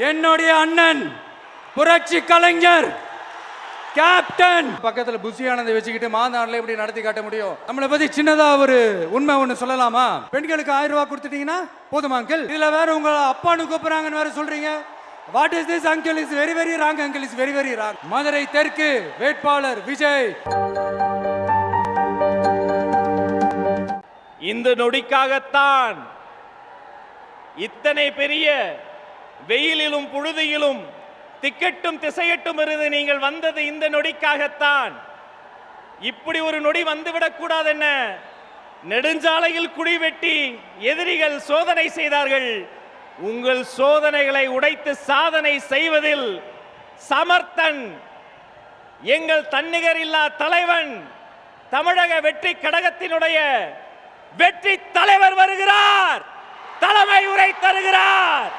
என்னுடைய அண்ணன் புரட்சி கலைஞர் கேப்டன் பக்கத்துல புசியானதை வச்சுக்கிட்டு மாநாடுல எப்படி நடத்தி காட்ட முடியும்? நம்மளை பத்தி சின்னதா ஒரு உண்மை ஒண்ணு சொல்லலாமா? பெண்களுக்கு 1000 ரூபாய் கொடுத்துட்டீங்கன்னா போதுமா அங்கிள்? இதுல வேற உங்க அப்பான்னு கூப்பிடுறாங்கன்னு வேற சொல்றீங்க. What is this uncle? Is very very wrong uncle, is very very wrong. Madurai தெற்கு வேட்பாளர் விஜய். இந்த நொடிக்காகத்தான் இத்தனை பெரிய வெயிலிலும் புழுதியிலும் திக்கட்டும் திசையட்டும் இருந்து நீங்கள் வந்தது இந்த நொடிக்காகத்தான். இப்படி ஒரு நொடி வந்துவிடக் கூடாது. என்ன நெடுஞ்சாலையில் குழி வெட்டி எதிரிகள் சோதனை செய்தார்கள். உங்கள் சோதனைகளை உடைத்து சாதனை செய்வதில் சமர்த்தன் எங்கள் தன்னிகர் இல்லா தலைவன் தமிழக வெற்றி கழகத்தினுடைய வெற்றி தலைவர் வருகிறார். தலைமை உரை தருகிறார்.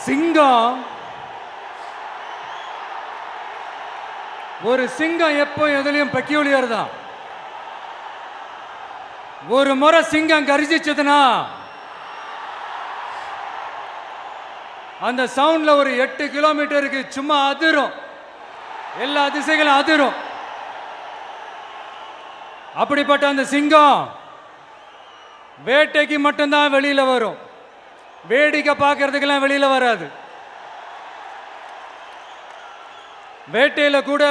சிங்கம் ஒரு சிங்கம் எப்போ எதுலயும் பெக்யூலியர் தான். ஒரு முறை சிங்கம் கர்ஜிச்சதுன்னா அந்த சவுண்ட்ல ஒரு 8 கிலோமீட்டருக்கு சும்மா அதிரும், எல்லா திசைகளும் அதிரும். அப்படிப்பட்ட அந்த சிங்கம் வேட்டைக்கு மட்டும்தான் வெளியில வரும், வேடிக்கை பார்க்கறதுக்கெல்லாம் வெளியில வராது. வேட்டையில கூட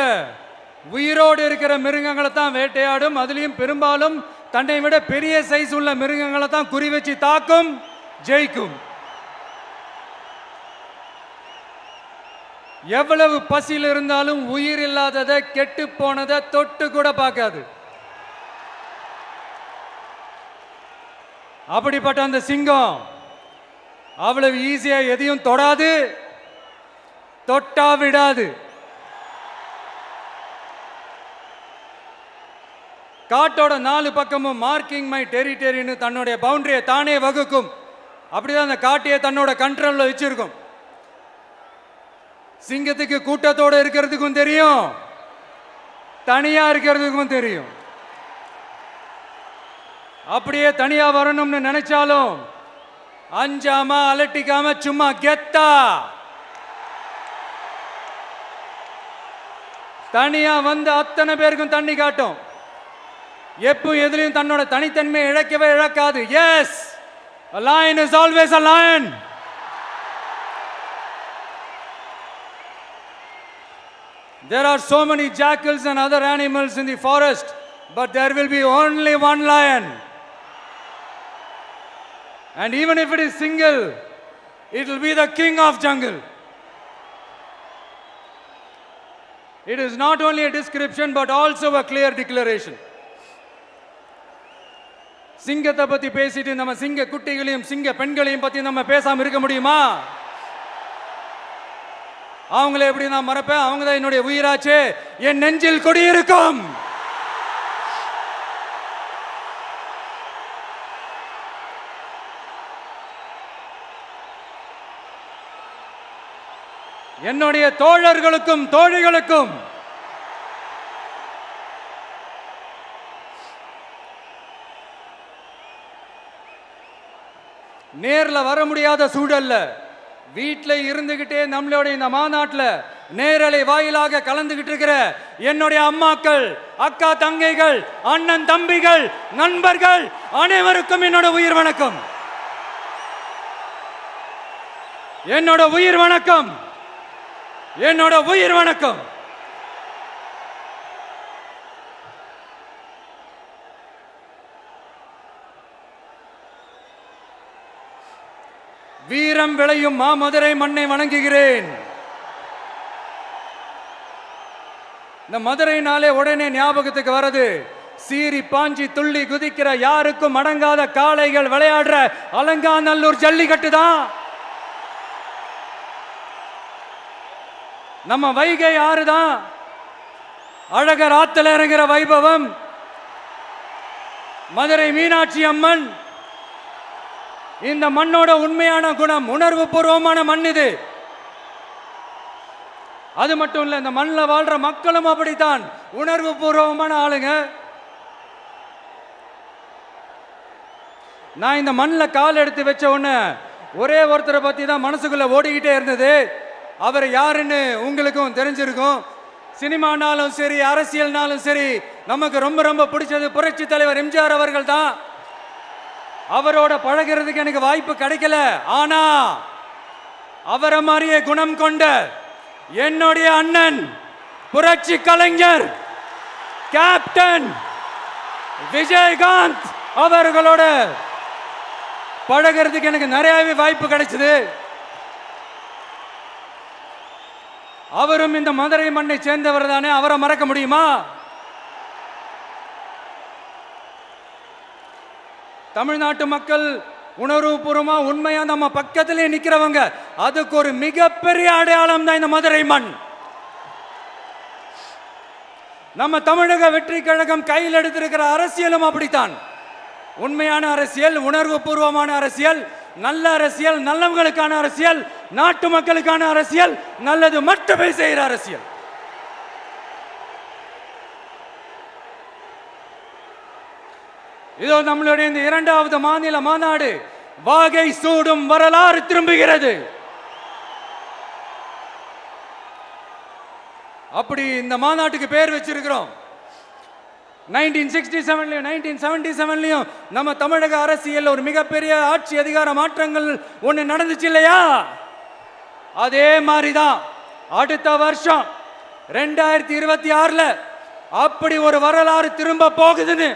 உயிரோடு இருக்கிற மிருகங்களை தான் வேட்டையாடும். அதுலயும் பெரும்பாலும் தன்னை விட பெரிய சைஸ் உள்ள மிருகங்களை தான் குறி வச்சு தாக்கும், ஜெயிக்கும். எவ்வளவு பசியில் இருந்தாலும் உயிர் இல்லாததை கெட்டு போனதை தொட்டு கூட பார்க்காது. அப்படிப்பட்ட அந்த சிங்கம் அவ்வளவு ஈஸியா எதையும் தொடாது, தொட்டா விடாது. காட்டோட 4 பக்கமும் மார்க்கிங் மை டெரிட்டரின்னு தன்னுடைய பவுண்டரியை தானே வகுக்கும். அப்படிதான் அந்த காட்டையை தன்னோட கண்ட்ரோல்ல வச்சிருக்கும். சிங்கத்துக்கு கூட்டத்தோட இருக்கிறதுக்கும் தெரியும், தனியா இருக்கிறதுக்கும் தெரியும். அப்படியே தனியா வரணும்னு நினைச்சாலும் அஞ்சாம அலட்டிக்காம சும்மா கெத்தா தனியா வந்து அத்தனை பேருக்கும் தண்ணி காட்டும். எப்போ எதிலையும் தன்னோட தனித்தன்மையை இழக்கவே இழக்காது. Yes, a lion is always a lion. There are so many jackals and other animals in the forest, but there will be only one lion. And even if it is single, it will be the king of jungle. It is not only a description but also a clear declaration. சிங்கத்தை பத்தி பேசிட்டு நம்ம சிங்க குட்டிகளையும் சிங்க பெண்களையும் பத்தி நம்ம பேசாம இருக்க முடியுமா? அவங்கள எப்படி நான் மறப்பேன்? அவங்க தான் என்னுடைய உயிராச்சே. என் நெஞ்சில் குடியிருக்கும். என்னுடைய தோழர்களுக்கும் தோழிகளுக்கும் நேர்ல வர முடியாத சூழல்ல வீட்டில் இருந்துகிட்டே நம்மளோட இந்த மாநாட்டில் நேரலை வாயிலாக கலந்துகிட்டு இருக்கிற என்னுடைய அம்மாக்கள், அக்கா தங்கைகள், அண்ணன் தம்பிகள், நண்பர்கள் அனைவருக்கும் என்னோட உயிர் வணக்கம். என்னோட உயிர் வணக்கம். என்னோட உயிர் வணக்கம். வீரம் விளையும் மாமதுரை மண்ணை வணங்குகிறேன். இந்த மதுரைனாலே உடனே ஞாபகத்துக்கு வருது சீறி பாஞ்சி துள்ளி குதிக்கிற யாருக்கும் அடங்காத காளைகள் விளையாடுற அலங்காநல்லூர் ஜல்லிக்கட்டு தான். நம்ம வைகை ஆறு தான். அழகர் ஆத்துல இறங்குற வைபவம். மதுரை மீனாட்சி அம்மன். இந்த மண்ணோட உண்மையான குணம் உணர்வு பூர்வமான மண் இது. அது மட்டும் இல்ல, இந்த மண்ணில் வாழ்ற மக்களும் அப்படித்தான் உணர்வு பூர்வமான ஆளுங்க. நான் இந்த மண்ணில் கால் எடுத்து வச்ச உடனே ஒரே ஒருத்தரை பத்தி தான் மனசுக்குள்ள ஓடிக்கிட்டே இருந்தது. அவர் யாருன்னு உங்களுக்கும் தெரிஞ்சிருக்கும். சினிமானாலும் சரி, அரசியல்னாலும் சரி, நமக்கு ரொம்ப ரொம்ப பிடிச்சது புரட்சி தலைவர் எம்ஜிஆர் அவர்கள் தான். அவரோட பழகிறதுக்கு எனக்கு வாய்ப்பு கிடைக்கல. ஆனா அவரை மாதிரியே குணம் கொண்ட என்னுடைய அண்ணன் புரட்சி கலைஞர் கேப்டன் விஜயகாந்த் அவர்களோட பழகிறதுக்கு எனக்கு நிறையவே வாய்ப்பு கிடைச்சது. அவரும் இந்த மதுரை மண்ணை சேர்ந்தவர் தானே. அவரை மறக்க முடியுமா? தமிழ்நாட்டு மக்கள் உணர்வுபூர்வமா உண்மையா நம்ம பக்கத்திலே நிக்கிறவங்க. அதுக்கு ஒரு மிகப்பெரிய அடையாளம் தான் இந்த மதுரை மண். நம்ம தமிழக வெற்றி கழகம் கையில் எடுத்திருக்கிற அரசியலும் அப்படித்தான். உண்மையான அரசியல், உணர்வு பூர்வமான அரசியல், நல்ல அரசியல், நல்லவங்களுக்கான அரசியல், நாட்டு மக்களுக்கான அரசியல், நல்லது மட்டுமே செய்கிற அரசியல். இதோ நம்மளுடைய இந்த இரண்டாவது மாநில மாநாடு வாகை சூடும் வரலாறு திரும்புகிறது. அப்படி இந்த மாநாட்டுக்கு பேர் வச்சிருக்கிறோம். 1967 1977 நம்ம தமிழக அரசியல் ஒரு மிகப்பெரிய ஆட்சி அதிகார மாற்றங்கள் ஒண்ணு நடந்துச்சு இல்லையா? அதே மாதிரிதான் அடுத்த வருஷம் 2026 அப்படி ஒரு வரலாறு திரும்ப போகுதுன்னு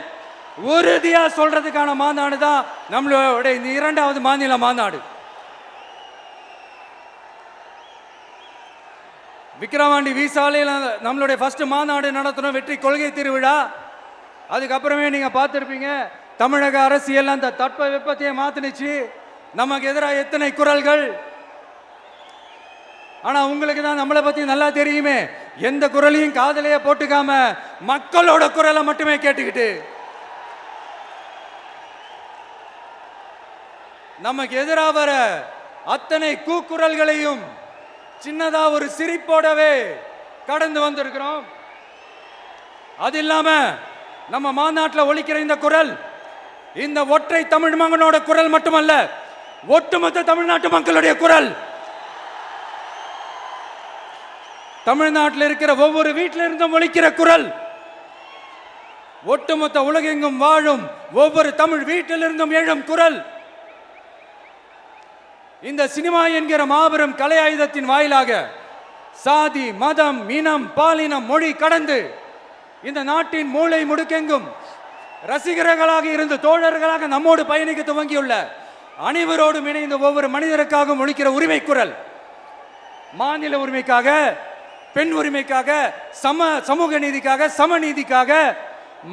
உறுதியா சொல்றதுக்கான மாநாடு தான் நம்மளோட இந்த இரண்டாவது மாநில மாநாடு. விக்கிரவாண்டி வீசாலையில் நம்மளுடைய ஃபர்ஸ்ட் மாநாடு நடத்தணும், வெற்றி கொள்கை திருவிழா. அதுக்கப்புறமே நீங்க பார்த்துருப்பீங்க தமிழக அரசியல் அந்த தட்ப வெப்பத்தையே மாத்தினுச்சு. நமக்கு எதிராக எத்தனை குரல்கள். ஆனா உங்களுக்கு தான் நம்மளை பத்தி நல்லா தெரியுமே. எந்த குரலையும் காதலையே போட்டுக்காம மக்களோட குரலை மட்டுமே கேட்டுக்கிட்டு நமக்கு எதிராக வர அத்தனை கூக்குரல்களையும் சின்னதா ஒரு சிரிப்போடவே கடந்து வந்திருக்கிறோம். அது இல்லாம நம்ம மாநாட்டில் ஒலிக்கிற இந்த குரல் இந்த ஒற்றை தமிழ் மகனோட குரல் மட்டுமல்ல, ஒட்டுமொத்த தமிழ்நாட்டு மக்களுடைய குரல். தமிழ்நாட்டில் இருக்கிற ஒவ்வொரு வீட்டில இருந்தும் ஒலிக்கிற குரல். ஒட்டுமொத்த உலகெங்கும் வாழும் ஒவ்வொரு தமிழ் வீட்டிலிருந்தும் எழும் குரல். இந்த சினிமா என்கிற மாபெரும் கலை ஆயுதத்தின் வாயிலாக சாதி, மதம், இனம், பாலினம், மொழி கடந்து இந்த நாட்டின் மூளை முடுக்கெங்கும் ரசிகர்களாக இருந்து தோழர்களாக நம்மோடு பயணிக்க துவங்கியுள்ள அனைவரோடும் இணைந்த ஒவ்வொரு மனிதருக்காகவும் ஒலிக்கிற உரிமை குரல். மாநில உரிமைக்காக, பெண் உரிமைக்காக, சமூக நீதிக்காக, சமநீதிக்காக,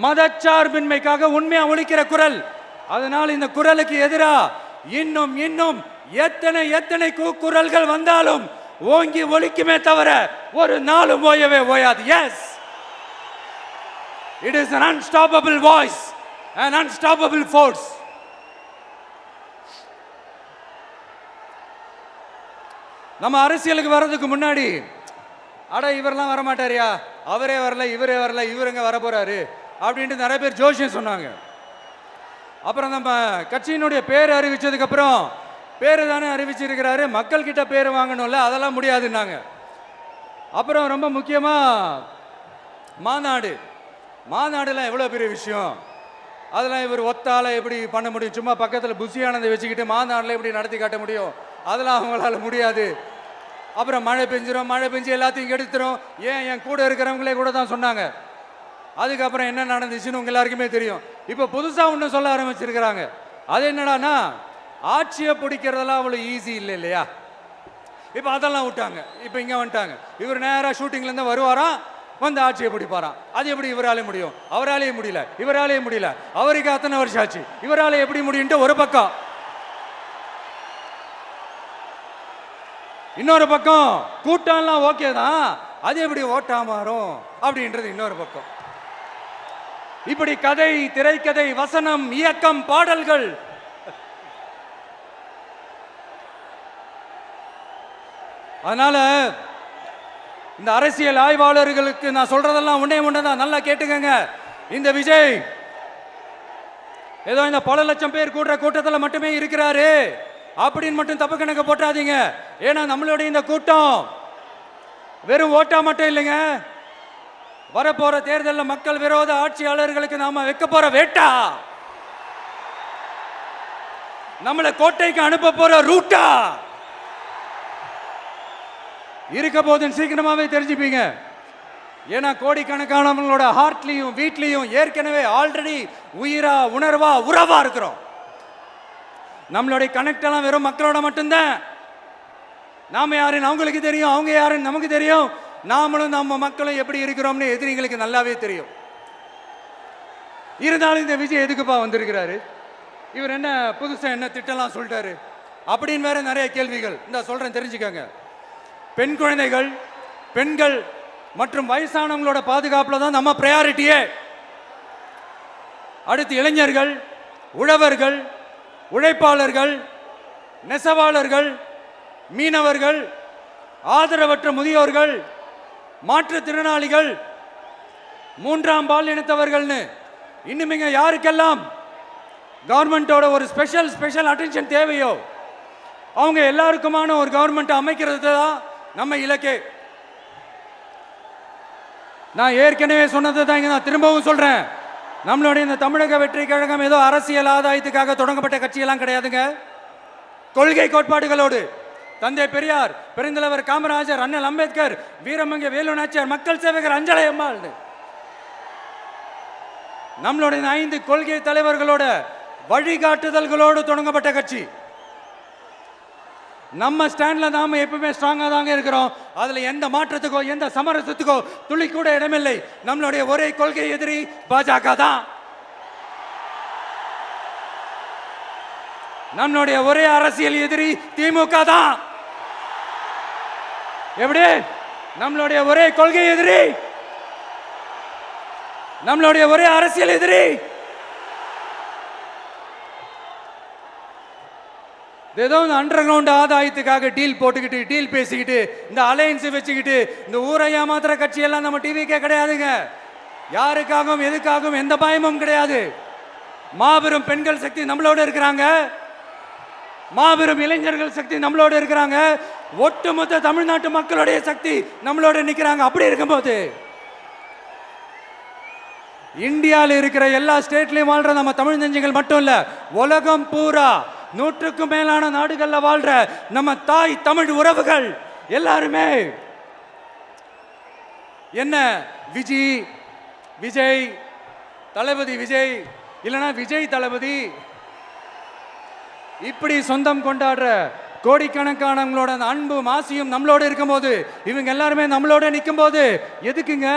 மதச்சார்பின்மைக்காக உண்மையா ஒலிக்கிற குரல். அதனால் இந்த குரலுக்கு எதிராக இன்னும் இன்னும் எத்தனை எத்தனை குரல்கள் வந்தாலும் ஓங்கி ஒலிக்குமே தவிர ஒரு நாளும் ஓயவே ஓயாது. Yes, it is an unstoppable voice, an unstoppable force. நம்ம அரசியலுக்கு வர்றதுக்கு முன்னாடி அட இவரெல்லாம் வரமாட்டாரியா, அவரே வரல, இவரே வரல, இவருங்க வர போறாரு அப்படின்ட்டு நிறைய பேர் ஜோசியம் சொன்னாங்க. அப்புறம் நம்ம கட்சியினுடைய பேர் அறிவிச்சதுக்கு அப்புறம் பேரு தானே அறிவிச்சிருக்கிறாரு, மக்கள் கிட்ட பேர் வாங்கணும்ல, அதெல்லாம் முடியாதுன்னாங்க. அப்புறம் ரொம்ப முக்கியமா மாநாடு. மாநாடுலாம் எவ்வளோ பெரிய விஷயம். அதெல்லாம் இவர் ஒத்தால எப்படி பண்ண முடியும்? சும்மா பக்கத்தில் புஷியானதை வச்சுக்கிட்டு மாநாட்டில் எப்படி நடத்தி காட்ட முடியும்? அதெல்லாம் அவங்களால முடியாது. அப்புறம் மழை பெஞ்சிரும், மழை பெஞ்சு எல்லாத்தையும் கெடுத்துரும். ஏன் என் கூட இருக்கிறவங்களே கூட தான் சொன்னாங்க. அதுக்கப்புறம் என்ன நடந்துச்சுன்னு உங்க எல்லாருக்குமே தெரியும். இப்போ புதுசாக ஒன்று சொல்ல ஆரம்பிச்சிருக்கிறாங்க. அது என்னடானா, ஆட்சியை பிடிக்கிறதெல்லாம் அவ்வளோ ஈஸி இல்லை இல்லையா? இப்போ அதெல்லாம் விட்டாங்க. இப்போ இங்கே வந்துட்டாங்க. இவர் நேராக ஷூட்டிங்லேருந்து வருவாராம், வந்து ஆட்சியை பிடிப்பாராம். அது எப்படி இவராலே முடியும்? அவராலேயே முடியல, இவராலேயே முடியல. அவருக்கு அத்தனை வருஷம் ஆச்சு, இவராலே எப்படி முடியும்ட்டு ஒரு பக்கம். இன்னொரு பக்கம் கூட்டம்லாம் ஓகே தான், அது எப்படி ஓட்டா மாறும் அப்படின்றது இன்னொரு பக்கம். இப்படி கதை, திரைக்கதை, வசனம், இயக்கம், பாடல்கள், அதனால இந்த அரசியல் ஆய்வாளர்களுக்கு நான் சொல்றதெல்லாம் ஒண்ணே தான், நல்லா கேட்டுக்கங்க. இந்த விஜய் ஏதோ இந்த பல லட்சம் பேர் கூடுற கூட்டத்தில் மட்டுமே இருக்கிறாரு அப்படின்னு மட்டும் தப்பு கணக்கு போட்டாதீங்க. ஏன்னா நம்மளுடைய இந்த கூட்டம் வெறும் ஓட்டா மட்டும் இல்லைங்க. வரப்போற தேர்தலில் மக்கள் விரோத ஆட்சியாளர்களுக்கு நாம வைக்க போற வேட்டா, நம்மளை கோட்டைக்கு அனுப்ப போற ரூட்டா இருக்க போதுன்னு சீக்கிரமாவே தெரிஞ்சுப்பீங்க. ஏன்னா கோடிக்கணக்கானவங்களோட ஹார்ட்லையும் வீட்லையும் ஏற்கனவே ஆல்ரெடி உயிரா, உணர்வா, உறவா இருக்கிறோம். நம்மளுடைய கனெக்ட் எல்லாம் வெறும் மக்களோட மட்டும்தான். நாம யாருன்னு அவங்களுக்கு தெரியும், அவங்க யாருன்னு நமக்கு தெரியும். நாமளும் நம்ம மக்களும் எப்படி இருக்கிறோம்னு எதிரிங்களுக்கு நல்லாவே தெரியும். இருந்தாலும் இந்த விஜய் எதுக்குப்பா வந்திருக்கிறாரு? இவர் என்ன புதுசா என்ன திட்டம்லாம் சொல்லிட்டாரு அப்படின்னு வேற நிறைய கேள்விகள். இந்த சொல்றேன், தெரிஞ்சுக்கங்க. பெண் குழந்தைகள், பெண்கள் மற்றும் வயசானவங்களோட பாதுகாப்புல தான் நம்ம பிரையாரிட்டியே. அடுத்து இளைஞர்கள், உழவர்கள், உழைப்பாளர்கள், நெசவாளர்கள், மீனவர்கள், ஆதரவற்ற முதியோர்கள், மாற்றுத்திறனாளிகள், மூன்றாம் பால் இனத்தவர்கள்னு இன்னும் யாருக்கெல்லாம் கவர்மெண்டோட ஒரு ஸ்பெஷல் அட்டென்ஷன் தேவையோ அவங்க எல்லாருக்குமான ஒரு கவர்மெண்ட் அமைக்கிறது தான் நம்ம இலக்கே. நான் ஏற்கனவே சொன்னதை தான் நான் திரும்பவும் சொல்றேன். நம்மளுடைய இந்த தமிழக வெற்றி கழகம் ஏதோ அரசியல் ஆதாயத்துக்காக தொடங்கப்பட்ட கட்சியெல்லாம் கிடையாதுங்க. கொள்கை கோட்பாடுகளோடு தந்தை பெரியார், பெருந்தலைவர் காமராஜர், அண்ணல் அம்பேத்கர், வீரமங்க வேலு நாச்சியார், மக்கள் சேவகர் அஞ்சலை அம்மாள், நம்மளுடைய 5 கொள்கை தலைவர்களோட வழிகாட்டுதல்களோடு தொடங்கப்பட்ட கட்சி. நம்ம ஸ்டாண்ட்ல நாம எப்பவுமே ஸ்ட்ராங்கா தாங்க இருக்கிறோம். அதுல எந்த மாற்றத்துக்கோ எந்த சமரசத்துக்கோ துளி கூட இடமில்லை. நம்மளுடைய ஒரே கொள்கை எதிரி பாஜக தான். நம்மளுடைய ஒரே அரசியல் எதிரி திமுக தான். எப்படி? நம்மளுடைய ஒரே கொள்கை எதிரி, நம்மளுடைய ஒரே அரசியல் எதிரி ஏதோ இந்த அண்டர் கிரவுண்ட் ஆதாயத்துக்காக டீல் போட்டுக்கிட்டு, டீல் பேசிக்கிட்டு, இந்த அலையன்ஸ் வச்சுக்கிட்டு இந்த ஊரை ஏமாத்துற கட்சி எல்லாம் நம்ம டிவிக்கே கிடையாதுங்க. யாருக்காகவும் எதுக்காகவும் எந்த பயமும் கிடையாது. மாபெரும் பெண்கள் சக்தி நம்மளோட இருக்கிறாங்க, மாபெரும் இளைஞர்கள் சக்தி நம்மளோட இருக்கிறாங்க, ஒட்டுமொத்த தமிழ்நாட்டு மக்களுடைய சக்தி நம்மளோட நிற்கிறாங்க. அப்படி இருக்கும்போது இந்தியாவில் இருக்கிற எல்லா ஸ்டேட்லையும் வாழ்ற நம்ம தமிழ் நெஞ்சங்கள் மட்டும் இல்ல, உலகம் பூரா 100க்கும் மேலான நாடுகள்ல வாழ்ற நம்ம தாய் தமிழ் உறவுகள் எல்லாருமே என்ன விஜய் தளபதி விஜய் இல்லைன்னா விஜய் தளபதி இப்படி சொந்தம் கொண்டாடுற கோடிக்கணக்கானவங்களோட அன்பு மாசியும் நம்மளோட இருக்கும்போது, இவங்க எல்லாருமே நம்மளோட நிற்கும் போது எதுக்குங்க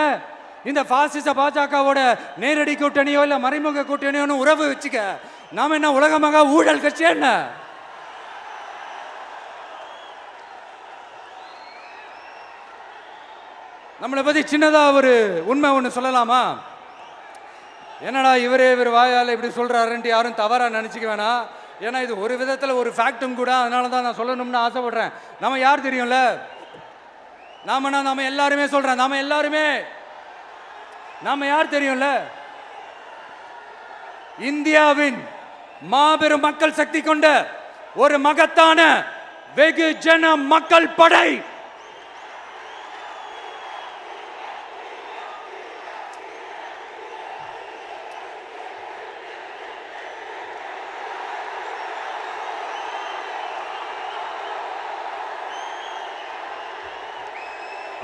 இந்த பாசிச பாஜகவோட நேரடி கூட்டணியோ இல்ல மறைமுக கூட்டணியோன்னு உறவு வச்சுக்க? நாம என்ன உலகமாக ஊழல் கட்சி என்ன? நம்மளை பத்தி சின்னதா ஒரு உண்மை ஒன்று சொல்லலாமா? என்னடா இவர் வாயால் இப்படி சொல்றாருன்ட்டு யாரும் தவறா நினைச்சுக்க வேணாம். ஏன்னா இது ஒரு விதத்தில் ஒரு ஃபேக்டும் கூட. அதனால தான் நான் சொல்லணும்னு ஆசைப்படுறேன். நம்ம யார் தெரியும்ல? நாம எல்லாருமே சொல்றேன். நாம யார் தெரியும்ல? இந்தியாவின் மாபெரும் மக்கள் சக்தி கொண்ட ஒரு மகத்தான வெகுஜன மக்கள் படை.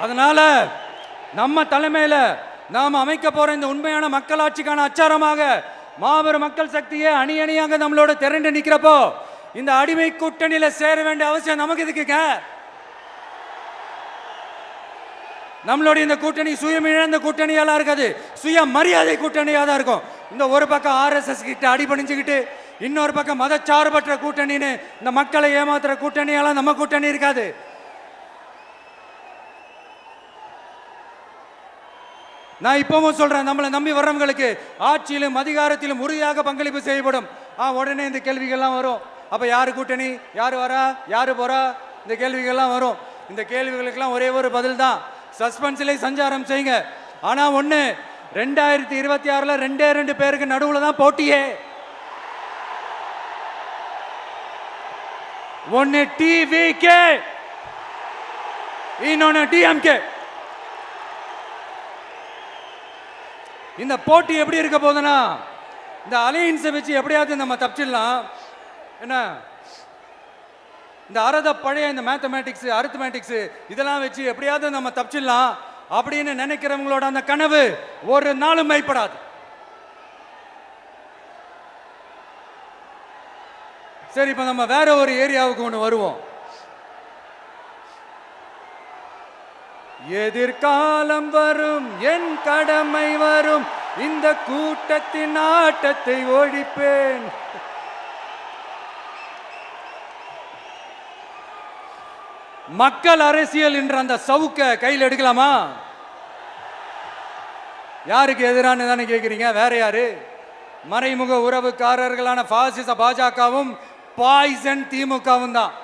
அதனால நம்ம தலைமையில நாம் அமைக்க போற இந்த உண்மையான மக்களாட்சிக்கான அச்சாரமாக மாபெரும் மக்கள் சக்தியே அணி அணியாக நம்மளோட திரண்டு நிக்கிறப்போ இந்த அடிமை கூட்டணியில சேர வேண்டிய அவசியம் நமக்கு இருக்குங்க. நம்மளுடைய இந்த கூட்டணி சுயமிழந்த கூட்டணியெல்லாம் இருக்காது, சுய மரியாதை கூட்டணியாக தான் இருக்கும். இந்த ஒரு பக்கம் ஆர்எஸ்எஸ் கிட்ட அடிபணிஞ்சுக்கிட்டு இன்னொரு பக்கம் மதச்சார்பற்ற கூட்டணின்னு இந்த மக்களை ஏமாத்துற கூட்டணியெல்லாம் நம்ம கூட்டணி இருக்காது. நான் இப்பவும் சொல்றேன், நம்மளை நம்பி வர்றவங்களுக்கு ஆட்சியிலும் அதிகாரத்திலும் உறுதியாக பங்களிப்பு செய்யப்படும். உடனே இந்த கேள்விகள்லாம் வரும். அப்ப யாரு கூட்டணி, யாரு வரா, யாரு போறா, இந்த கேள்விகள்லாம் வரும். இந்த கேள்விகளுக்கெல்லாம் ஒரே ஒரு பதில் தான், சஸ்பென்ஸ்ல சஞ்சாரம் செய்யுங்க. ஆனா ஒண்ணு, 2026ல 2 பேருக்கு நடுவுல தான் போட்டியே. ஒன்னு டிவிகே, இன்னொன்னு டிஎம்கே. இந்த போட்டி எப்படி இருக்க போதுன்னா, இந்த அலையன்ஸை வச்சு எப்படியாவது நம்ம தப்பிச்சிடலாம். என்ன இந்த பழைய இந்த மேத்தமேட்டிக்ஸ் அரித்மேட்டிக்ஸ் இதெல்லாம் வச்சு எப்படியாவது நம்ம தப்பிச்சிடலாம் அப்படின்னு நினைக்கிறவங்களோட அந்த கனவு ஒரு நாளும் மைப்படாது. சரி, இப்ப நம்ம வேற ஒரு ஏரியாவுக்கு ஒன்று வருவோம். எதிர்காலம் வரும், என் கடமை வரும், இந்த கூட்டத்தின் ஆட்டத்தை ஒழிப்பேன். மக்கள் அரசியல் என்ற அந்த சவுக்க கையில் எடுக்கலாமா? யாருக்கு எதிரான தானே கேட்கிறீங்க? வேற யாரு? மறைமுக உறவுக்காரர்களான பாசிச பாஜகவும் பாய்சன் திமுகவும் தான்.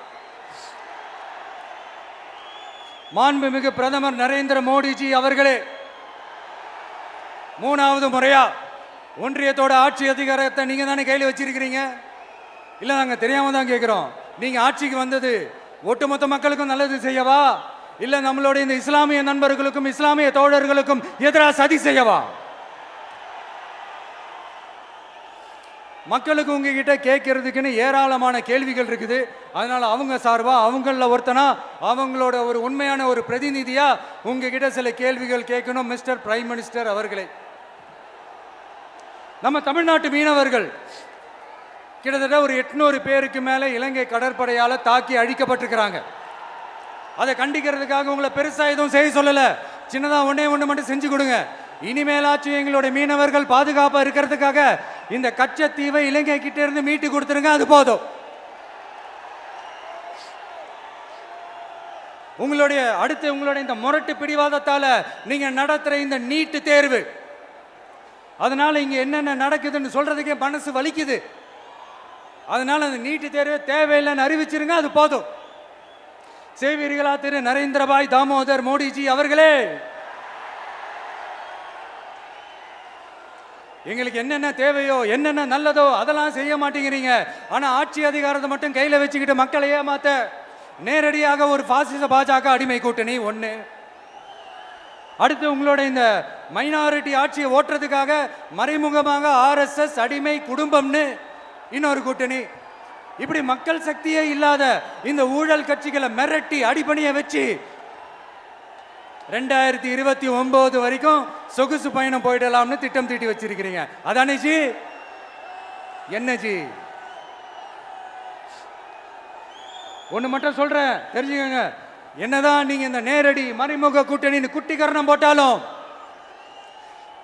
மாண்புமிகு பிரதமர் நரேந்திர மோடிஜி அவர்களே 3வது முறையா ஒன்றியத்தோட ஆட்சி அதிகாரத்தை நீங்க தானே கையில் வச்சிருக்கிறீங்க. இல்ல, நாங்க தெரியாம தான் கேட்கிறோம். நீங்க ஆட்சிக்கு வந்தது ஒட்டுமொத்த மக்களுக்கும் நல்லது செய்யவா, இல்ல நம்மளுடைய இந்த இஸ்லாமிய நண்பர்களுக்கும் இஸ்லாமிய தோழர்களுக்கும் எதிராக சதி செய்யவா? மக்களுக்கு உங்ககிட்ட கேட்கறதுக்குன்னு ஏராளமான கேள்விகள் இருக்குது. அதனால அவங்க சார்பா, அவங்கள ஒருத்தனா, அவங்களோட ஒரு உண்மையான ஒரு பிரதிநிதியா உங்ககிட்ட சில கேள்விகள் கேட்கணும். மிஸ்டர் பிரைம் மினிஸ்டர் அவர்களே, நம்ம தமிழ்நாட்டு மீனவர்கள் கிட்டத்தட்ட ஒரு 800 பேருக்கு மேல இலங்கை கடற்படையால தாக்கி அழிக்கப்பட்டிருக்கிறாங்க. அதை கண்டிக்கிறதுக்காக உங்களை பெருசா எதுவும் செய்ய சொல்லல, சின்னதா ஒண்ணு மட்டும் செஞ்சு கொடுங்க. இனிமேலாச்சும் எங்களுடைய மீனவர்கள் பாதுகாப்பா இருக்கிறதுக்காக இந்த கச்சத்தீவை இலங்கை கிட்ட இருந்து மீட்டு கொடுத்துருங்க, அது போதும். உங்களுடைய இந்த முரட்டு பிடிவாதத்தால நீங்க நடத்துற இந்த நீட்டு தேர்வு, அதனால இங்க என்னென்ன நடக்குதுன்னு சொல்றதுக்கே மனசு வலிக்குது. அதனால அந்த நீட்டு தேர்வு தேவையில்லைன்னு அறிவிச்சிருங்க, அது போதும். செய்வீர்களா திரு நரேந்திரபாய் தாமோதர் மோடிஜி அவர்களே? எங்களுக்கு என்னென்ன தேவையோ, என்னென்ன நல்லதோ அதெல்லாம் செய்ய மாட்டேங்கிறீங்க. ஆனா ஆட்சி அதிகாரத்தை மட்டும் கையில வச்சுக்கிட்டு மக்களை ஏமாத்த நேரடியாக ஒரு பாசிச பாஜக அடிமை கூட்டணி ஒண்ணு. அடுத்து உங்களோட இந்த மைனாரிட்டி ஆட்சியை ஓட்டுறதுக்காக மறைமுகமாக ஆர்எஸ்எஸ் அடிமை குடும்பம்னு இன்னொரு கூட்டணி. இப்படி மக்கள் சக்தியே இல்லாத இந்த ஊழல் கட்சிகளை மிரட்டி அடிபணிய வச்சு 2029 வரைக்கும் சொகுசு பயணம் போயிடலாம்னு திட்டம் தீட்டி வச்சிருக்கிறீங்க. அதானே ஜி? என்ன ஜி? ஒண்ணு மட்டும் சொல்றேன், தெரிஞ்சுக்கங்க. என்னதான் நீங்க இந்த நேரடி மறைமுக கூட்டணின்னு குட்டிகரணம் போட்டாலும்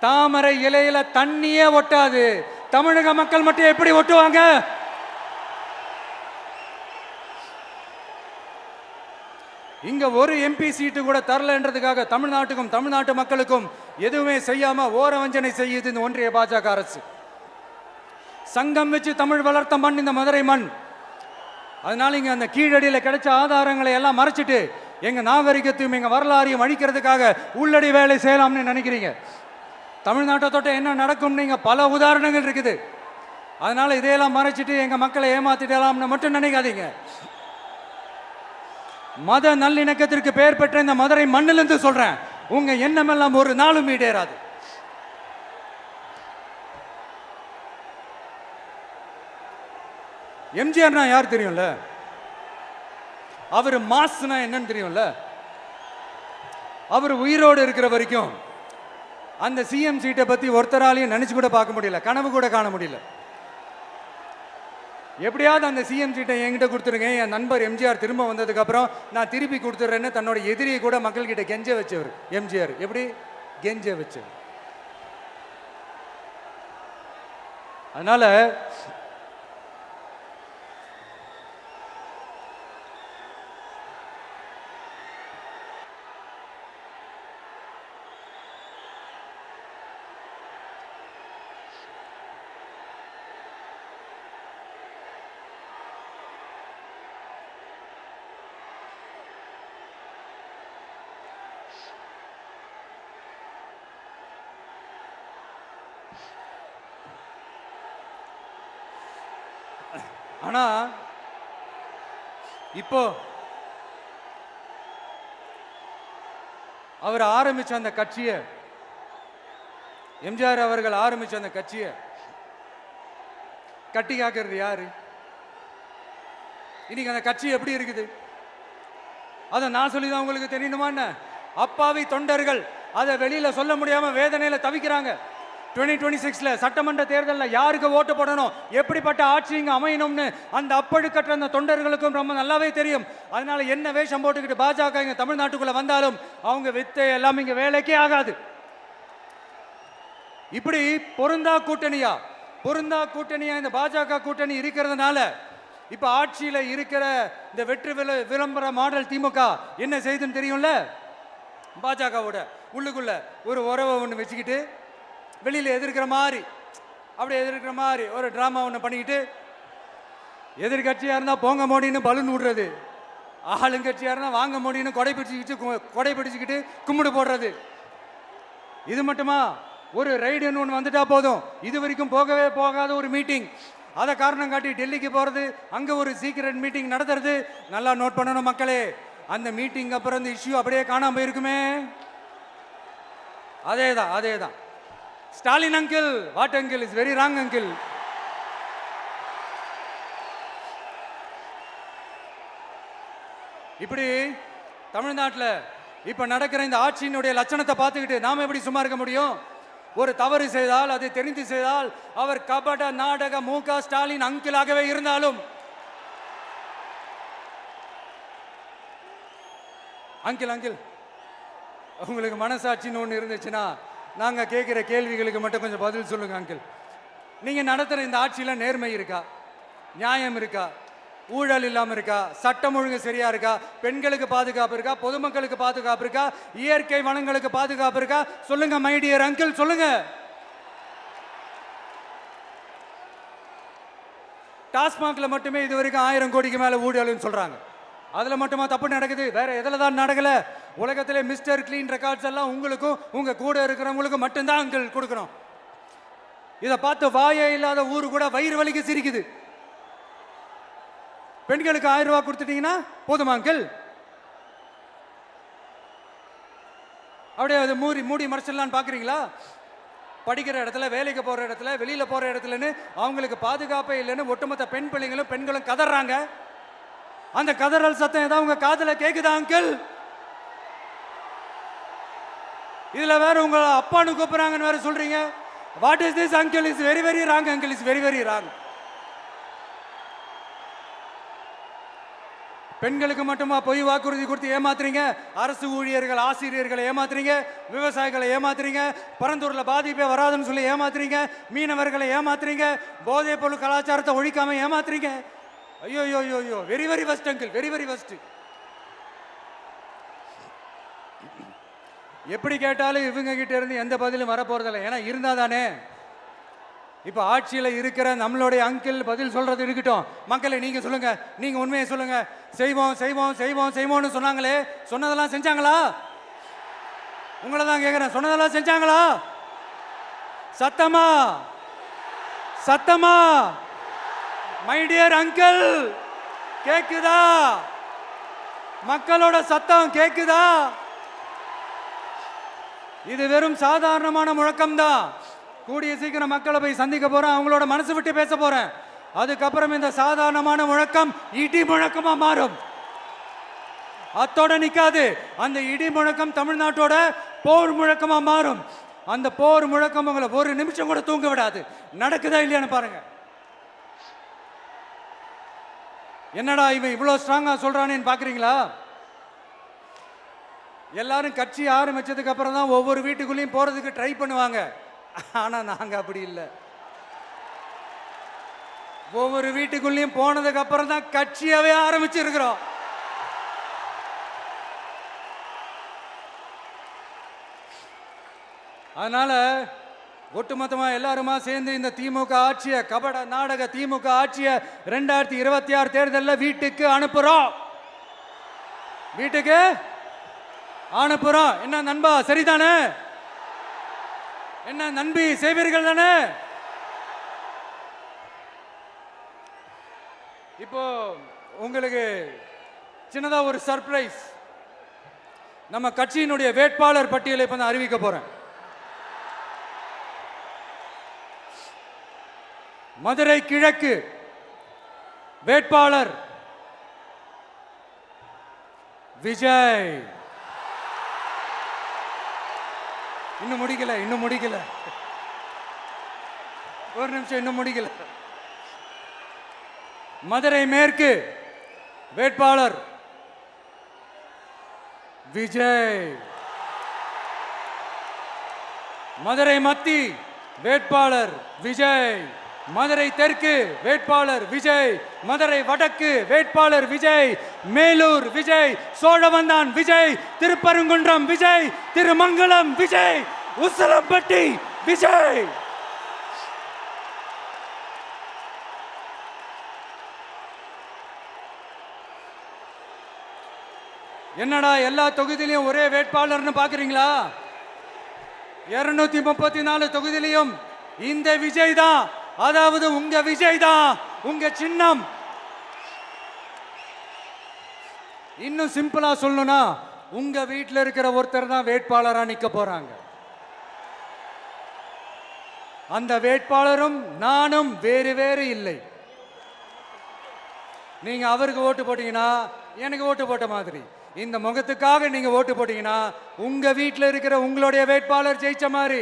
தாமரை இலையில தண்ணியே ஒட்டாது. தமிழக மக்கள் மட்டும் எப்படி ஒட்டுவாங்க? இங்க ஒரு எம்பி சீட்டு கூட தரலன்றதுக்காக தமிழ்நாட்டுக்கும் தமிழ்நாட்டு மக்களுக்கும் எதுவுமே செய்யாம ஓரவஞ்சனை செய்யுது இந்த ஒன்றிய பாஜக அரசு. சங்கம் வச்சு தமிழ் வளர்த்த மண் இந்த மதுரை மண். அதனால இங்க அந்த கீழடியில கிடைச்ச ஆதாரங்களை எல்லாம் மறைச்சிட்டு எங்க நாகரிகத்தையும் எங்க வரலாறையும் அழிக்கிறதுக்காக உள்ளடி வேலை செய்யலாம்னு நினைக்கிறீங்க. தமிழ்நாட்டை தொட்ட என்ன நடக்கும் நீங்க பல உதாரணங்கள் இருக்குது. அதனால இதையெல்லாம் மறைச்சிட்டு எங்க மக்களை ஏமாத்திடலாம்னு மட்டும் நினைக்காதீங்க. மத நல்லிணக்கத்திற்கு பெயர் பெற்ற இந்த மதுரை மண்ணிலிருந்து சொல்றேன், உங்க எண்ணம் எல்லாம் ஒரு நாளும் ஈடேறாது. எம்ஜிஆர்னா யார் தெரியும்ல? அவர் மாஸ்னா என்னன்னு தெரியும்ல? அவர் உயிரோடு இருக்கிற வரைக்கும் அந்த சிஎம் சீட்டை பத்தி ஒருத்தராலையும் நினைச்சு கூட பார்க்க முடியல, கனவு கூட காண முடியல. எப்படியாவது அந்த சிஎம் சீட்டை என்கிட்ட கொடுத்துருங்க, என் நண்பர் எம்ஜிஆர் திரும்ப வந்ததுக்கு அப்புறம் நான் திருப்பி கொடுத்துட்றேன்னு தன்னோட எதிரியை கூட மக்கள் கிட்ட கெஞ்ச வச்சவர் எம்ஜிஆர். எப்படி கெஞ்ச வச்சவர். அதனால ஆனா இப்போ அவர் ஆரம்பிச்ச அந்த கட்சியை, எம்ஜிஆர் அவர்கள் ஆரம்பிச்ச அந்த கட்சியை கட்டி காக்கிறது யாரு? இன்னைக்கு அந்த கட்சி எப்படி இருக்குது? அதை நான் சொல்லிதான் உங்களுக்கு தெரியணுமா என்ன? அப்பாவி தொண்டர்கள் அதை வெளியில சொல்ல முடியாம வேதனையில தவிக்கிறாங்க. 2026 சட்டமன்ற தேர்தலில் யாருக்கு ஓட்டு போடணும், எப்படிப்பட்ட ஆட்சி இங்க அமையணும்னு அந்த அப்பழுக்கற்ற அந்த தொண்டர்களுக்கும் ரொம்ப நல்லாவே தெரியும். அதனால என்ன வேஷம் போட்டுக்கிட்டு பாஜக இங்க தமிழ்நாட்டுக்குள்ள வந்தாலும் அவங்க வித்தை எல்லாம் இங்க வேலைக்கே ஆகாது. இப்படி பொருந்தா கூட்டணியா இந்த பாஜக கூட்டணி இருக்கிறதுனால இப்ப ஆட்சியில இருக்கிற இந்த வெற்றி விளம்பர மாடல் திமுக என்ன செய்துன்னு தெரியும்ல? பாஜகவோட உள்ளுக்குள்ள ஒரு உறவை ஒன்று வச்சுக்கிட்டு வெளியில எதிர்க்கிற மாதிரி ஒரு டிராமா ஒன்று பண்ணிக்கிட்டு, எதிர்கட்சியா இருந்தா போங்க மோடின்னு பலூன் விடுறது, ஆளுங்கட்சியா இருந்தா வாங்க மோடின்னு கொடை பிடிச்சிக்கிட்டு கும்பிடு போடுறது. இது மட்டுமா? ஒரு ரைடுன்னு ஒன்று வந்துட்டா போதும், இது வரைக்கும் போகவே போகாத ஒரு மீட்டிங், அதை காரணம் காட்டி டெல்லிக்கு போறது, அங்க ஒரு சீக்ரெட் மீட்டிங் நடத்துறது. நல்லா நோட் பண்ணணும் மக்களே, அந்த மீட்டிங் அப்புறம் இந்த இஷ்யூ அப்படியே காணாம போயிருக்குமே. அதேதான் Stalin uncle, what uncle is very wrong uncle. இப்படி தமிழ்நாட்டில் இப்ப நடக்கிற இந்த ஆட்சியினுடைய லட்சணத்தை பார்த்துக்கிட்டு நாம எப்படி சும்மா இருக்க முடியும்? ஒரு தவறு செய்தால், அதை தெரிந்து செய்தால், அவர் கபட நாடக மு.க. ஸ்டாலின் அங்கிளாகவே இருந்தாலும், அங்கிள் உங்களுக்கு மனசாட்சின்னு ஒன்று இருந்துச்சுன்னா நாங்கள் கேட்குற கேள்விகளுக்கு மட்டும் கொஞ்சம் பதில் சொல்லுங்க அங்கிள். நீங்கள் நடத்துகிற இந்த ஆட்சியில் நேர்மை இருக்கா, நியாயம் இருக்கா, ஊழல் இல்லாமல் இருக்கா, சட்டம் ஒழுங்கு சரியா இருக்கா, பெண்களுக்கு பாதுகாப்பு இருக்கா, பொதுமக்களுக்கு பாதுகாப்பு இருக்கா, இயற்கை வளங்களுக்கு பாதுகாப்பு இருக்கா? சொல்லுங்க மை டியர் அங்கிள், சொல்லுங்க. டாஸ்மாக்ல மட்டுமே இது வரைக்கும் 1000 கோடிக்கு மேல ஊழல்னு சொல்றாங்க. அதுல மட்டுமா தப்பு நடக்குது? வேற எதுல தான் நடக்கல? உலகத்திலே மிஸ்டர் கிளீன் ரெக்கார்ட்ஸ் எல்லாம் உங்களுக்கும் உங்க கூட இருக்கிறவங்களுக்கும் மட்டும்தான் அங்கிள் கொடுக்கணும். இதை பார்த்து வாயே இல்லாத ஊரு கூட வயிறு வலிக்கு சிரிக்குது. பெண்களுக்கு 1000 ரூபாய் கொடுத்துட்டீங்கன்னா போதுமா அங்கிள்? அப்படியே அது மூடி மறைச்சிடலான்னு பாக்குறீங்களா? படிக்கிற இடத்துல, வேலைக்கு போற இடத்துல, வெளியில போற இடத்துலன்னு அவங்களுக்கு பாதுகாப்பே இல்லைன்னு ஒட்டுமொத்த பெண்களும் கதறாங்க. அந்த கதறல் சத்தம் ஏதாவது உங்க காதுல கேக்குதா அங்கிள்? இதுல வேற உங்க அப்பான்னு கூப்பிடுறாங்கன்னு வேற சொல்றீங்க. What is this uncle? Is very very wrong uncle, is very very wrong. பெண்களுக்கு மட்டுமா பொய் வாக்குறுதி கொடுத்து ஏமாத்துறீங்க? அரசு ஊழியர்கள், ஆசிரியர்களை ஏமாத்துறீங்க, விவசாயிகளை ஏமாத்துறீங்க, பரந்தூர்ல பாதிப்பே வராதுன்னு சொல்லி ஏமாத்துறீங்க, மீனவர்களை ஏமாத்துறீங்க, போதைப் பொருள் கலாச்சாரத்தை ஒழிக்காம ஏமாத்துறீங்க. ஐயோ ஐயோ ஐயோ, very very first uncle, very very first. எப்படி கேட்டாலும் இவங்க கிட்ட இருந்து எந்த பதிலும் வரப்போறதில்லை. ஏன்னா இருந்தா தானே. இப்ப ஆட்சியில இருக்கிற நம்மளுடைய அங்கிள் பதில் சொல்றது இருக்கட்டும். மக்களை நீங்க சொல்லுங்க, நீங்க உண்மையை சொல்லுங்க. செய்வோம் செய்வோம் செய்வோம் செய்வோம்னு சொன்னாங்களே, சொன்னதெல்லாம் செஞ்சாங்களா? உங்களை தான் கேட்கிறேன், சொன்னதெல்லாம் செஞ்சாங்களா? சத்தமா சத்தமா மை டியர் அங்கிள், கேக்குதா? மக்களோட சத்தம் கேக்குதா? இது வெறும் சாதாரணமான முழக்கம் தான். கூடிய சீக்கிரம் மக்களை போய் சந்திக்க போறேன், அவங்களோட மனசு விட்டு பேச போறேன். அதுக்கப்புறம் இந்த சாதாரணமான முழக்கம் இடி முழக்கமா மாறும். அத்தோட நிக்காது. அந்த இடி முழக்கம் தமிழ்நாட்டோட போர் முழக்கமா மாறும். அந்த போர் முழக்கம் உங்களை ஒரு நிமிஷம் கூட தூங்க விடாது. நடக்குதா இல்லையான்னு பாருங்க. என்னடா இவன் இவ்வளவு ஸ்ட்ராங்கா சொல்றானேன்னு பாக்குறீங்களா? எல்லாரும் கட்சி ஆரம்பிச்சதுக்கு அப்புறம் தான் ஒவ்வொரு வீட்டுக்குள்ளேயும் போறதுக்கு ட்ரை பண்ணுவாங்க. ஆனா நாங்க அப்படி இல்லை. ஒவ்வொரு வீட்டுக்குள்ளேயும் போனதுக்கு அப்புறம் தான் கட்சியாவே ஆரம்பிச்சிருக்கிறோம். அதனால ஒட்டுமொத்தமா எல்லாருமா சேர்ந்து இந்த திமுக ஆட்சியை, கபட நாடக திமுக ஆட்சியை 2026 தேர்தலில் வீட்டுக்கு அனுப்புறோம். வீட்டுக்கு அனுப்புறோம். என்ன நண்பா, சரிதானே? என்ன நண்பி, செய்வீர்கள் தானே? இப்போ உங்களுக்கு சின்னதா ஒரு சர்ப்ரைஸ். நம்ம கட்சியினுடைய வேட்பாளர் பட்டியலை இப்ப நான் அறிவிக்க போறேன். மதுரை கிழக்கு வேட்பாளர் விஜய். இன்னும் முடிக்கல. ஒரு நிமிஷம், இன்னும் முடிக்கல. மதுரை மேற்கு வேட்பாளர் விஜய். மதுரை மத்தி வேட்பாளர் விஜய். மதுரை தெற்கு வேட்பாளர் விஜய். மதுரை வடக்கு வேட்பாளர் விஜய். மேலூர் விஜய். சோழவந்தான் விஜய். திருப்பரங்குன்றம் விஜய். திருமங்கலம் விஜய். உசிலம்பட்டி விஜய். என்னடா எல்லா தொகுதியிலையும் ஒரே வேட்பாளர்னு பாக்குறீங்களா? 234 தொகுதியிலையும் இந்த விஜய் தான். அதாவது உங்க விஜய் தான் உங்க சின்னம். இன்னும் சிம்பிளா சொல்லணும்னா உங்க வீட்டில் இருக்கிற ஒருத்தர் தான் வேட்பாளரா நிக்க போறாங்க. அந்த வேட்பாளரும் நானும் வேறு வேறு இல்லை. நீங்க அவருக்கு ஓட்டு போட்டீங்கன்னா எனக்கு ஓட்டு போட்ட மாதிரி. இந்த முகத்துக்காக நீங்க ஓட்டு போட்டீங்கன்னா உங்க வீட்டில் இருக்கிற உங்களுடைய வேட்பாளர் ஜெயிச்ச மாதிரி.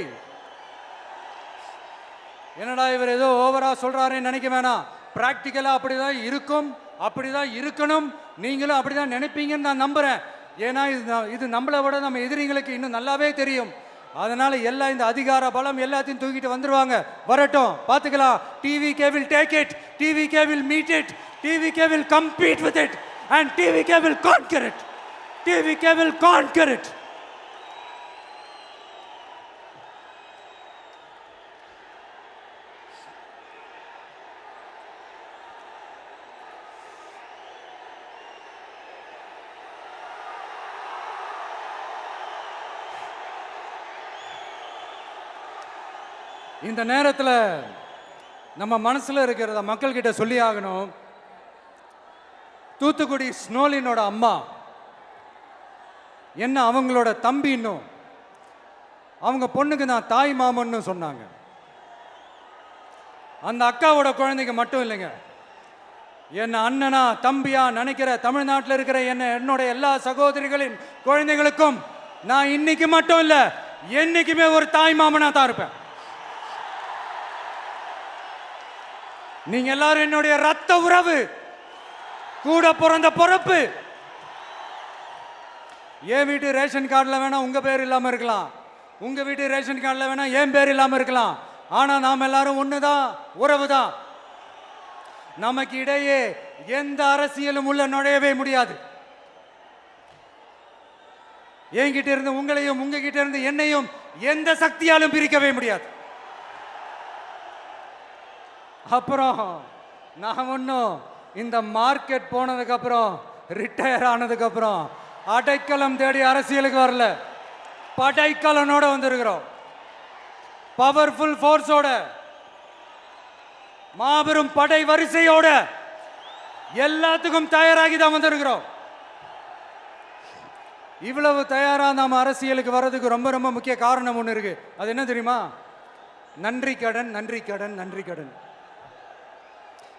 என்னடா இவர் ஏதோ ஓவரா சொல்றாருன்னு நினைக்க வேணாம். பிராக்டிக்கலா அப்படிதான் இருக்கும், அப்படிதான் இருக்கணும். நீங்களும் அப்படிதான் நினைப்பீங்கன்னு நான் நம்புறேன். ஏன்னா இது நம்மளை விட நம்ம எதிரிங்களுக்கு இன்னும் நல்லாவே தெரியும். அதனால எல்லாம் இந்த அதிகார பலம் எல்லாத்தையும் தூக்கிட்டு வந்துருவாங்க. வரட்டும், பார்த்துக்கலாம். TVK will take it, TVK will meet it, TVK will compete with it and TVK will conquer it. TVK will conquer it. இந்த நேரத்தில் நம்ம மனசுல இருக்கிறத மக்கள் கிட்ட சொல்லி ஆகணும். தூத்துக்குடி ஸ்னோலினோட அம்மா என்ன அவங்களோட தம்பி, இன்னும் அவங்க பொண்ணுக்கு நான் தாய் மாமன்னு சொன்னாங்க. அந்த அக்காவோட குழந்தைங்க மட்டும் இல்லைங்க, என்ன அண்ணனா தம்பியா நினைக்கிற தமிழ்நாட்டில் இருக்கிற என்னோட எல்லா சகோதரிகளின் குழந்தைகளுக்கும் நான் இன்னைக்கு மட்டும் இல்ல, என்னைக்குமே ஒரு தாய் மாமனா தான் இருப்பேன். நீங்க எல்லாரும் என்னுடைய ரத்த உறவு, கூட பிறந்த பொறுப்பு. என் வீட்டு ரேஷன் கார்டில் வேணா உங்க பேர் இல்லாம இருக்கலாம், உங்க வீட்டு ரேஷன் கார்டில் வேணா என் பேர் இல்லாம இருக்கலாம். ஆனா நாம் எல்லாரும் ஒண்ணுதான், உறவு தான். நமக்கு இடையே எந்த அரசியலும் உள்ள நுழையவே முடியாது. என்கிட்ட இருந்து உங்களையும் உங்ககிட்ட இருந்து என்னையும் எந்த சக்தியாலும் பிரிக்கவே முடியாது. அப்புறம் நான் ஒன்றும் இந்த மார்க்கெட் போனதுக்கு அப்புறம், ரிட்டையர் ஆனதுக்கு அப்புறம் அடைக்கலம் தேடி அரசியலுக்கு வரல, படைக்கலனோட வந்திருக்கிறோம். பவர்ஃபுல் ஃபோர்ஸோட, மாபெரும் படை வரிசையோட, எல்லாத்துக்கும் தயாராகி தான் வந்திருக்கிறோம். இவ்வளவு தயாரா நாம அரசியலுக்கு வர்றதுக்கு ரொம்ப ரொம்ப முக்கிய காரணம் ஒன்று இருக்கு. அது என்ன தெரியுமா? நன்றி கடன், நன்றி கடன், நன்றி கடன்.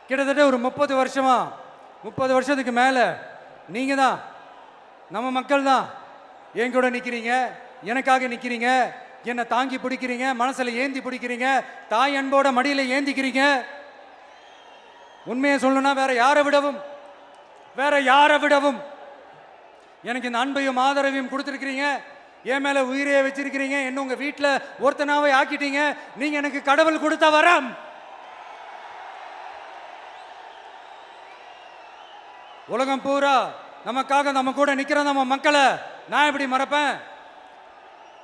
கிட்டத்தட்ட ஒரு 30 வருஷமா, 30 வருஷத்துக்கு மேல நீங்க தான் நம்ம மக்கள் தான் என் கூட நிக்கிறீங்க, எனக்காக நிக்கிறீங்க, என்னை தாங்கி பிடிக்கிறீங்க, மனசுல ஏந்தி பிடிக்கிறீங்க, தாய் அன்போட மடியில ஏந்திக்கிறீங்க. உண்மையை சொல்லணும்னா வேற யாரை விடவும் எனக்கு இந்த அன்பையும் ஆதரவையும் கொடுத்துருக்கிறீங்க. என் மேல உயிரையே வச்சிருக்கிறீங்க. என்ன உங்க வீட்டில் ஒருத்தனாவே ஆக்கிட்டீங்க. நீங்க எனக்கு கடவுள் கொடுத்த வரம். உலகம் பூரா நமக்காக நம்ம கூட நிக்கிற நம்ம மக்களை நான் எப்படி மறப்பேன்?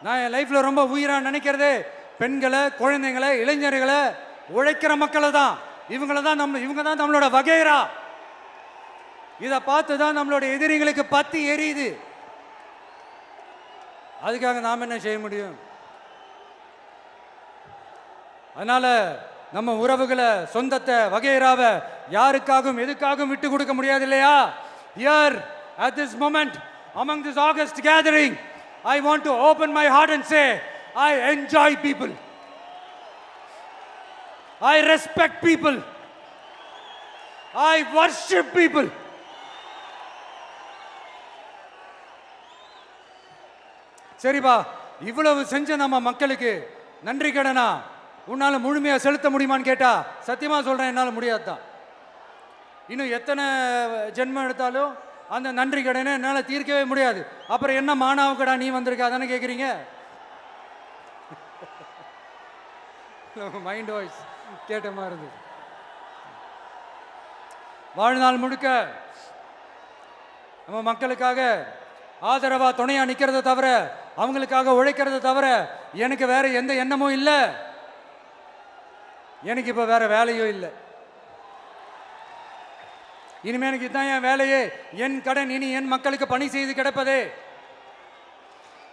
நான் என் லைஃப்ல ரொம்ப உயிரா நினைக்கிறது பெண்களை, குழந்தைங்களை, இளைஞர்களை, உழைக்கிற மக்களை தான். இவங்க தான் நம்மளோட வகைரா. இதை பார்த்து தான் நம்மளோட எதிரிகளுக்கு பத்தி எரியுது. அதுக்காக நாம் என்ன செய்ய முடியும்? அதனால நம்ம உறவுகளை, சொந்தத்தை, வகைராவை யாருக்காகவும் எதுக்காகவும் விட்டு கொடுக்க முடியாது இல்லையா? Here at this moment among this August gathering I want to open my heart and say I enjoy people, I respect people, I worship people. சரிப்பா, இவ்வளவு செஞ்ச நம்ம மக்களுக்கு நன்றி கடனா உன்னால முழுமையா செலுத்த முடியுமான்னு கேட்டா சத்தியமா சொல்றேன், என்னால முடியாதுதான். இன்னும் எத்தனை ஜென்மம் எடுத்தாலும் அந்த நன்றி கடனை என்னால தீர்க்கவே முடியாது. அப்புறம் என்ன மானாவுக்கடா நீ வந்திருக்க அதானே கேட்குறீங்க? மைண்ட் வாய்ஸ் கேட்ட மாதிரி இருந்தது. வாழ்நாள் முழுக்க நம்ம மக்களுக்காக ஆதரவா துணையா நிக்கிறத தவிர, அவங்களுக்காக உழைக்கிறத தவிர எனக்கு வேற எந்த எண்ணமும் இல்லை. எனக்கு இப்ப வேற வேலையும் இல்லை. இனிமே எனக்கு இதுதான் என் வேலையே, என் கடன். இனி என் மக்களுக்கு பணி செய்து கிடப்பதே.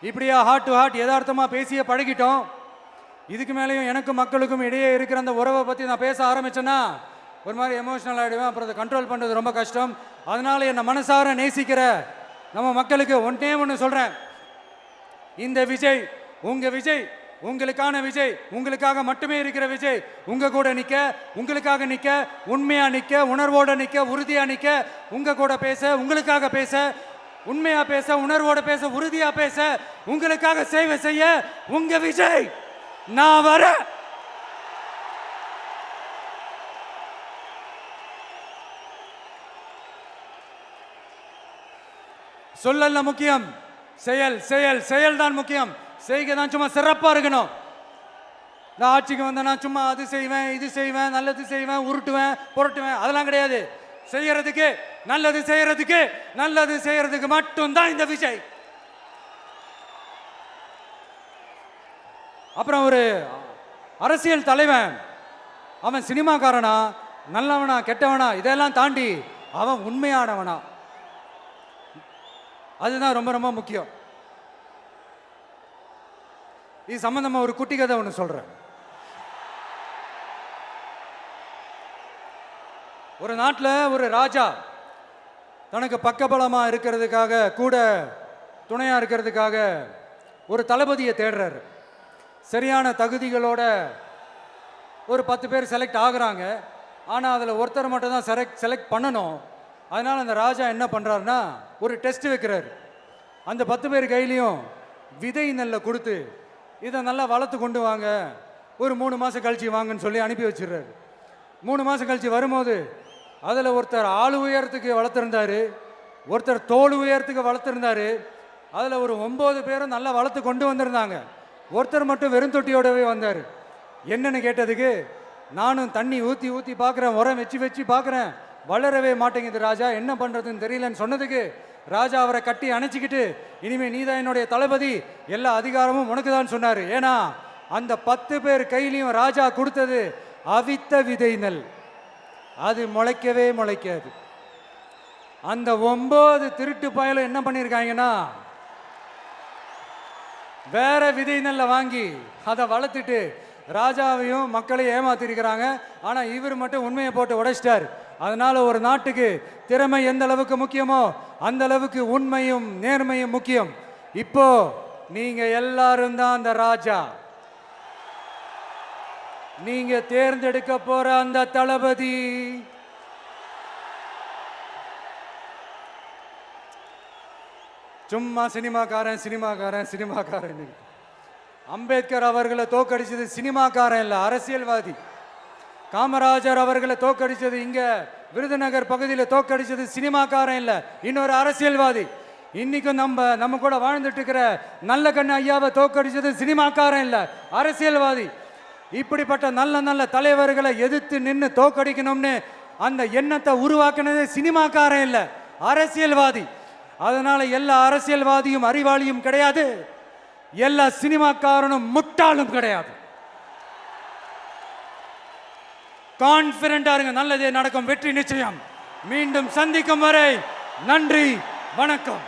இப்படியா ஹார்ட் டு ஹார்ட் யதார்த்தமா பேசிய பழகிட்டோம். இதுக்கு மேலேயும் எனக்கும் மக்களுக்கும் இடையே இருக்கிற அந்த உறவை பத்தி நான் பேச ஆரம்பிச்சேன்னா ஒரு மாதிரி எமோஷனல் ஆகிடுவேன். அப்புறம் அதை கண்ட்ரோல் பண்ணுறது ரொம்ப கஷ்டம். அதனால என்னை மனசார நேசிக்கிற நம்ம மக்களுக்கு ஒன்றே ஒன்று சொல்கிறேன். இந்த விஜய் உங்கள் விஜய், உங்களுக்கான விஜய், உங்களுக்காக மட்டுமே இருக்கிற விஜய். உங்கள் கூட நிற்க, உங்களுக்காக நிற்க, உண்மையாக நிற்க, உணர்வோடு நிற்க, உறுதியாக நிற்க, உங்கள் கூட பேச, உங்களுக்காக பேச, உண்மையாக பேச, உணர்வோடு பேச, உறுதியாக பேச, உங்களுக்காக சேவை செய்ய உங்கள் விஜய் நான் வரேன். சொல்லல முக்கியம், செயல் செயல் செயல் தான் முக்கியம். செய்கை தான் சும்மா சிறப்பா இருக்கணும். இந்த ஆட்சிக்கு வந்தேன்னா சும்மா அது செய்வேன், இது செய்வேன், நல்லது செய்வேன், உருட்டுவேன், புரட்டுவேன், அதெல்லாம் கிடையாது. செய்யறதுக்கு நல்லது செய்யறதுக்கு மட்டும்தான் இந்த விஜய். அப்புறம் ஒரு அரசியல் தலைவன் அவன் சினிமாக்காரனா, நல்லவனா, கெட்டவனா, இதெல்லாம் தாண்டி அவன் உண்மையானவனா, அதுதான் ரொம்ப ரொம்ப முக்கியம். இது சம்பந்தமா ஒரு குட்டி கதை ஒன்று சொல்றேன். ஒரு நாட்டில் ஒரு ராஜா தனக்கு பக்கபலமா இருக்கிறதுக்காக, கூட துணையா இருக்கிறதுக்காக ஒரு தளபதியை தேடுறாரு. சரியான தகுதிகளோட ஒரு 10 பேர் செலக்ட் ஆகுறாங்க. ஆனால் அதில் ஒருத்தர் மட்டும் தான் செலக்ட் பண்ணணும். அதனால் அந்த ராஜா என்ன பண்ணுறாருன்னா ஒரு டெஸ்ட் வைக்கிறாரு. அந்த 10 பேர் கையிலையும் விதை நெல்லை கொடுத்து இதை நல்லா வளர்த்து கொண்டு வாங்க, ஒரு 3 மாதம் கழிச்சு வாங்கன்னு சொல்லி அனுப்பி வச்சிடுறாரு. 3 மாதம் கழிச்சு வரும்போது அதில் ஒருத்தர் ஆள் உயரத்துக்கு வளர்த்துருந்தாரு, ஒருத்தர் தோல் உயரத்துக்கு வளர்த்துருந்தாரு. அதில் ஒரு 9 பேரும் நல்லா வளர்த்து கொண்டு வந்திருந்தாங்க. ஒருத்தர் மட்டும் வெறும் தொட்டியோடவே வந்தார். என்னன்னு கேட்டதுக்கு, நானும் தண்ணி ஊற்றி ஊற்றி பார்க்குறேன், உரம் வச்சு பார்க்குறேன், வளரவே மாட்டேங்குது ராஜா, என்ன பண்ணுறதுன்னு தெரியலன்னு சொன்னதுக்கு ராஜா அவரை கட்டி அணைச்சிக்கிட்டு, இனிமே நீதான் என்னுடைய தளபதி, எல்லா அதிகாரமும் உனக்கு தான் சொன்னார். ஏன்னா அந்த 10 பேர் கையிலையும் ராஜா கொடுத்தது அவித்த விதை நெல், அது முளைக்கவே முளைக்காது. அந்த 9 திருட்டு பயலும் என்ன பண்ணியிருக்காங்கன்னா வேற விதை நெல்லை வாங்கி அதை வளர்த்துட்டு ராஜாவையும் மக்களையும் ஏமாத்திருக்கிறாங்க. ஆனால் இவர் மட்டும் உண்மையை போட்டு உடைச்சிட்டார். அதனால ஒரு நாட்டுக்கு திறமை எந்த அளவுக்கு முக்கியமோ அந்த அளவுக்கு உண்மையும் நேர்மையும் முக்கியம். இப்போ நீங்க எல்லாரும் தான் அந்த ராஜா. நீங்க தேர்ந்தெடுக்க போற அந்த தளபதி சும்மா சினிமாக்காரன் சினிமாக்காரன் சினிமாக்காரன். அம்பேத்கர் அவர்களை தோக்கடிச்சது சினிமாக்காரன் இல்ல, அரசியல்வாதி. காமராஜர் அவர்களை தோக்கடிச்சது இங்க விருதுநகர் பகுதியில் தோக்கடிச்சது சினிமாக்காரன் இல்ல, இன்னொரு அரசியல்வாதி. இன்னைக்கும் நம்ம கூட வாழ்ந்துட்டு இருக்கிற நல்ல கண்ணு ஐயாவை தோக்கடிச்சது சினிமாக்காரன் இல்ல, அரசியல்வாதி. இப்படிப்பட்ட நல்ல நல்ல தலைவர்களை எதிர்த்து நின்று தோக்கடிக்கணும்னு அந்த எண்ணத்தை உருவாக்குனது சினிமாக்காரன் இல்ல, அரசியல்வாதி. அதனால எல்லா அரசியல்வாதியும் அறிவாளியும் கிடையாது, எல்லா சினிமாக்காரனும் முட்டாளும் கிடையாது. கான்பிடண்டா இருங்க, நல்லதே நடக்கும், வெற்றி நிச்சயம். மீண்டும் சந்திக்கும் வரை நன்றி, வணக்கம்.